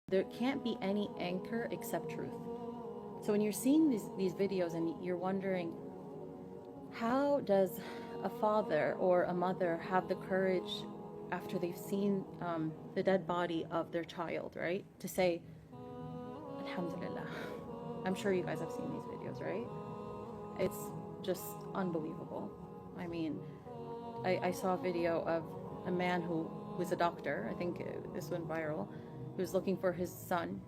There can't be any anchor except truth. So when you're seeing these videos and you're wondering, how does a father or a mother have the courage after they've seen the dead body of their child, right, to say, Alhamdulillah. I'm sure you guys have seen these videos, right? It's just unbelievable. I mean, I saw a video of a man who was a doctor. I think this went viral. He was looking for his son,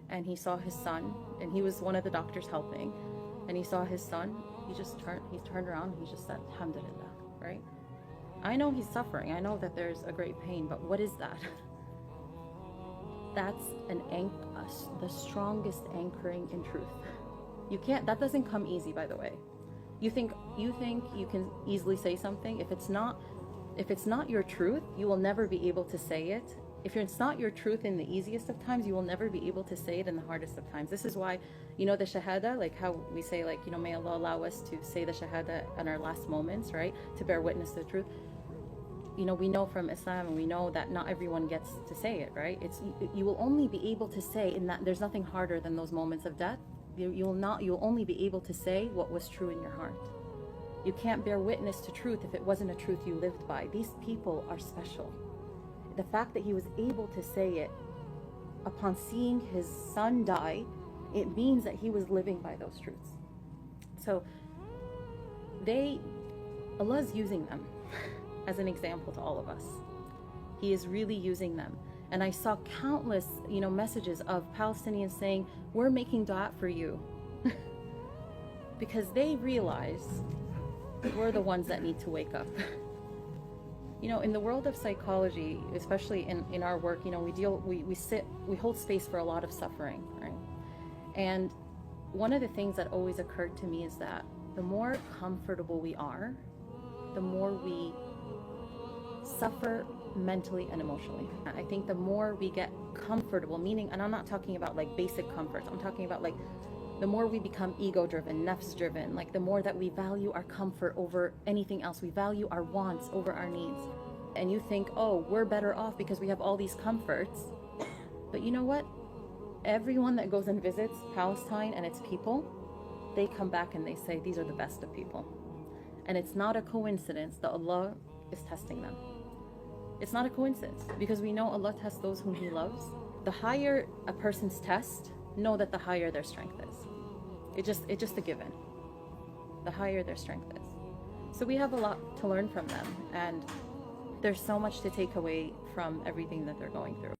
and he saw his son, and he was one of the doctors helping, and he saw his son. He turned around, and he just said, Alhamdulillah, right? I know he's suffering. I know that there's a great pain, but what is that? That's the strongest anchoring in truth. You can't, that doesn't come easy, by the way. You think you can easily say something. If it's not your truth, you will never be able to say it. If it's not your truth in the easiest of times, you will never be able to say it in the hardest of times. This is why, you know, the shahada, like how we say, like, you know, may Allah allow us to say the shahada in our last moments, right? To bear witness to the truth. You know, we know from Islam, and we know that not everyone gets to say it, right? You will only be able to say in that there's nothing harder than those moments of death. You'll only be able to say what was true in your heart. You can't bear witness to truth if it wasn't a truth you lived by. These people are special. The fact that he was able to say it upon seeing his son die, it means that he was living by those truths. So Allah's using them as an example to all of us. He is really using them. And I saw countless, you know, messages of Palestinians saying, we're making dua for you. Because they realize we're the ones that need to wake up. You know, in the world of psychology, especially in our work, you know, we hold space for a lot of suffering, right? And one of the things that always occurred to me is that the more comfortable we are, the more we suffer mentally and emotionally. I think the more we get comfortable, meaning, and I'm not talking about like basic comforts, I'm talking about like the more we become ego-driven, nafs-driven, like the more that we value our comfort over anything else, we value our wants over our needs. And you think, oh, we're better off because we have all these comforts. But you know what? Everyone that goes and visits Palestine and its people, they come back and they say, these are the best of people. And it's not a coincidence that Allah is testing them. It's not a coincidence, because we know Allah tests those whom He loves. The higher a person's test, know that the higher their strength is. It's just a given. The higher their strength is. So we have a lot to learn from them, and there's so much to take away from everything that they're going through.